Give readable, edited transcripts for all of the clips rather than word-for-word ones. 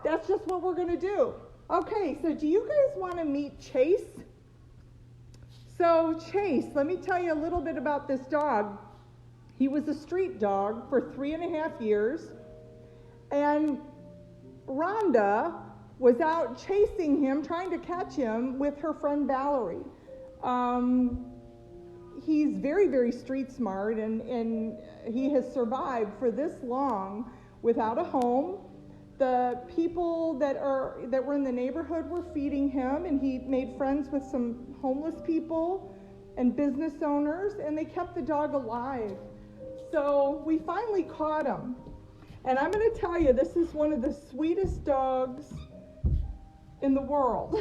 That's just what we're going to do. Okay, so do you guys want to meet Chase? So Chase, let me tell you a little bit about this dog. He was a street dog for 3.5 years, and Rhonda was out chasing him, trying to catch him with her friend Valerie. He's very, very street smart, and he has survived for this long without a home. The people that were in the neighborhood were feeding him, and he made friends with some homeless people and business owners, and they kept the dog alive. So we finally caught him. And I'm going to tell you, this is one of the sweetest dogs in the world.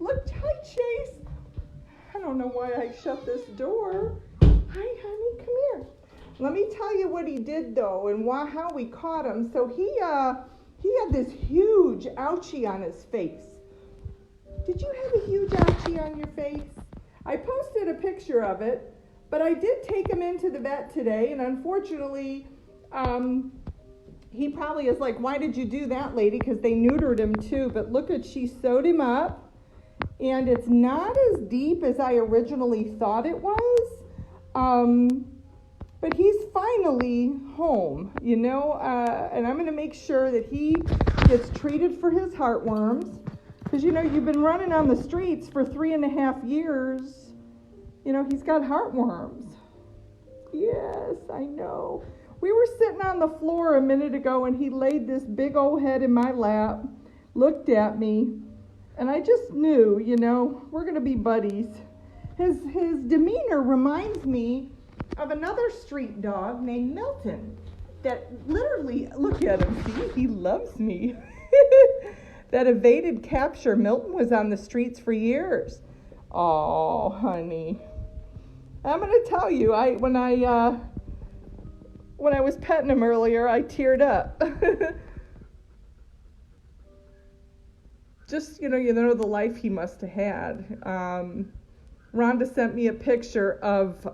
Look, hi, Chase. I don't know why I shut this door. Hi, honey, come here. Let me tell you what he did, though, and how we caught him. So he had this huge ouchie on his face. Did you have a huge ouchie on your face? I posted a picture of it, but I did take him into the vet today, and unfortunately, he probably is like, why did you do that, lady? Because they neutered him too. But look at, she sewed him up, and it's not as deep as I originally thought it was. But he's finally home, and I'm going to make sure that he gets treated for his heartworms. Because, you've been running on the streets for 3.5 years. He's got heartworms. Yes, I know. We were sitting on the floor a minute ago, and he laid this big old head in my lap, looked at me, and I just knew, we're going to be buddies. His demeanor reminds me of another street dog named Milton that literally, look at him, see, he loves me. That evaded capture. Milton was on the streets for years. Oh, honey. I'm going to tell you, when I was petting him earlier, I teared up. Just, the life he must have had. Rhonda sent me a picture of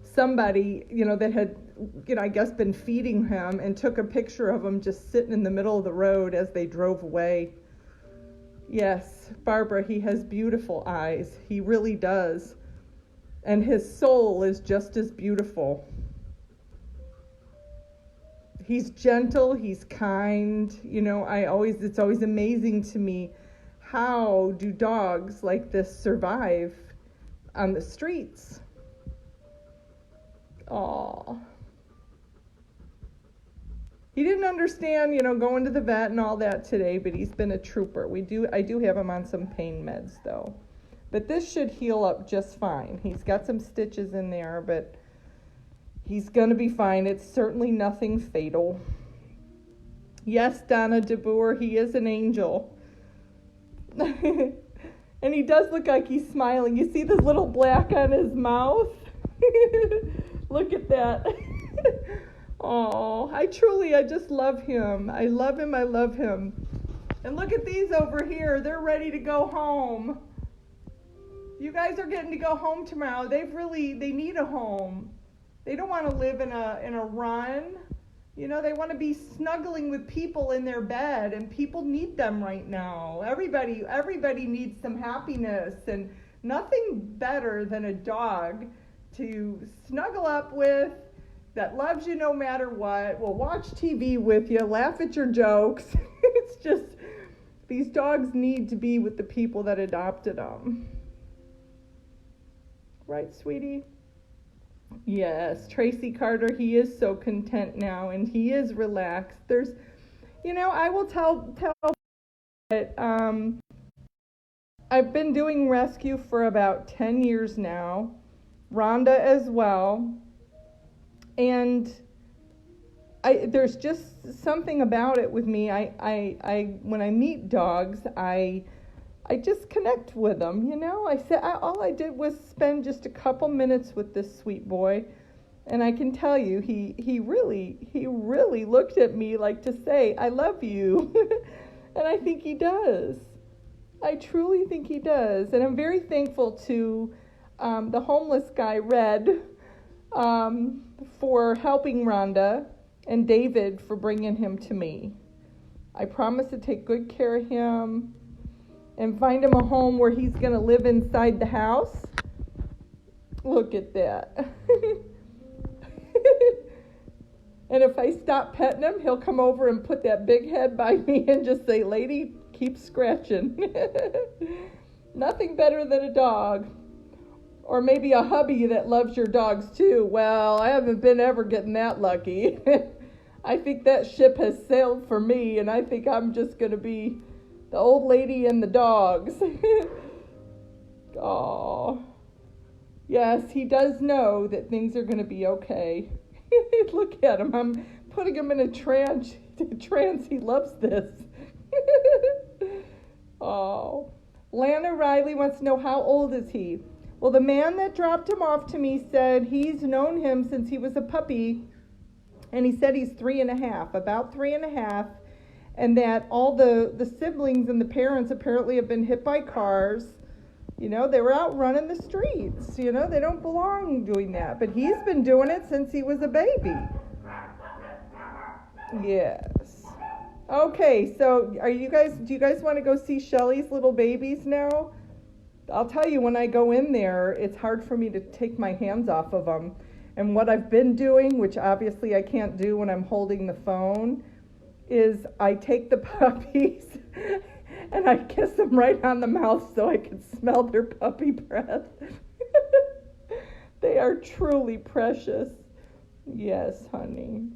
somebody, that had, I guess been feeding him, and took a picture of him just sitting in the middle of the road as they drove away. Yes, Barbara, he has beautiful eyes. He really does. And his soul is just as beautiful. He's gentle, he's kind. It's always amazing to me, how do dogs like this survive on the streets? Aw. He didn't understand, going to the vet and all that today, but he's been a trooper. I do have him on some pain meds, though. But this should heal up just fine. He's got some stitches in there, but he's going to be fine. It's certainly nothing fatal. Yes, Donna DeBoer, he is an angel. And he does look like he's smiling. You see this little black on his mouth? Look at that. Oh, I just love him. I love him. And look at these over here. They're ready to go home. You guys are getting to go home tomorrow. They need a home. They don't want to live in a run. They want to be snuggling with people in their bed, and people need them right now. Everybody needs some happiness, and nothing better than a dog to snuggle up with, that loves you no matter what, will watch TV with you, laugh at your jokes. It's just, these dogs need to be with the people that adopted them. Right, sweetie? Yes, Tracy Carter, he is so content now, and he is relaxed. There's, I will tell that I've been doing rescue for about 10 years now, Rhonda as well, and there's just something about it with me. I when I meet dogs, I just connect with them, all I did was spend just a couple minutes with this sweet boy, and I can tell you, he really looked at me like to say, I love you. And I think he does. I truly think he does. And I'm very thankful to the homeless guy, Red, for helping Rhonda. and David for bringing him to me. I promise to take good care of him and find him a home where he's going to live inside the house. Look at that. And if I stop petting him, he'll come over and put that big head by me and just say, "Lady, keep scratching." Nothing better than a dog. Or maybe a hubby that loves your dogs too. Well, I haven't been ever getting that lucky. I think that ship has sailed for me, and I think I'm just going to be the old lady and the dogs. Oh, yes, he does know that things are going to be okay. Look at him. I'm putting him in a trance. He loves this. Oh. Lana Riley wants to know, how old is he? Well, the man that dropped him off to me said he's known him since he was a puppy. And he said he's 3.5, about 3.5. And that all the siblings and the parents apparently have been hit by cars. You know, they were out running the streets. You know, they don't belong doing that. But he's been doing it since he was a baby. Yes. Okay, so do you guys want to go see Shelly's little babies now? I'll tell you, when I go in there, it's hard for me to take my hands off of them. And what I've been doing, which obviously I can't do when I'm holding the phone, is I take the puppies and I kiss them right on the mouth so I can smell their puppy breath. They are truly precious. Yes, honey.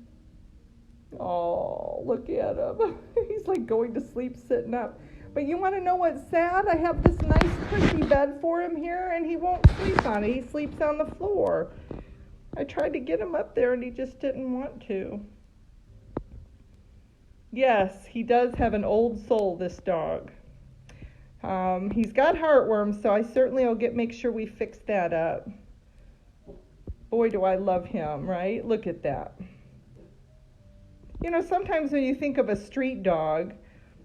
Oh, look at him. He's like going to sleep sitting up. But you want to know what's sad? I have this nice cushy bed for him here, and he won't sleep on it. He sleeps on the floor. I tried to get him up there, and he just didn't want to. Yes, he does have an old soul, this dog. He's got heartworms, so I certainly will make sure we fix that up. Boy, do I love him, right? Look at that. You know, sometimes when you think of a street dog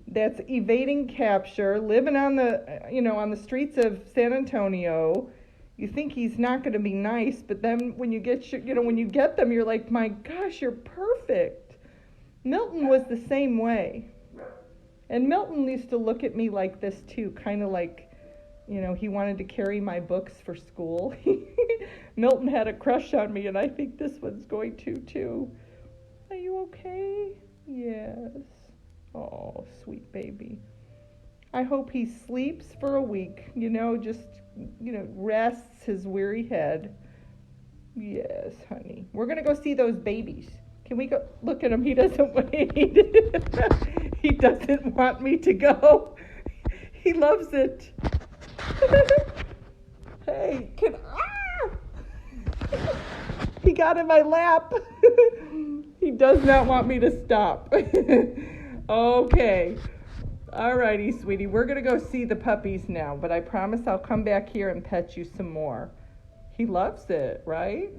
that's evading capture, living on the streets of San Antonio, you think he's not going to be nice, but then when you get them, you're like, my gosh, you're perfect. Milton was the same way. And Milton used to look at me like this too, kind of like, he wanted to carry my books for school. Milton had a crush on me, and I think this one's going to too. Are you okay? Yes. Oh, sweet baby. I hope he sleeps for a week, rests his weary head. Yes, honey. We're going to go see those babies. Can we go? Look at him. He doesn't wait. He doesn't want me to go. He loves it. Hey, he got in my lap. He does not want me to stop. Okay. All righty, sweetie. We're going to go see the puppies now, but I promise I'll come back here and pet you some more. He loves it, right?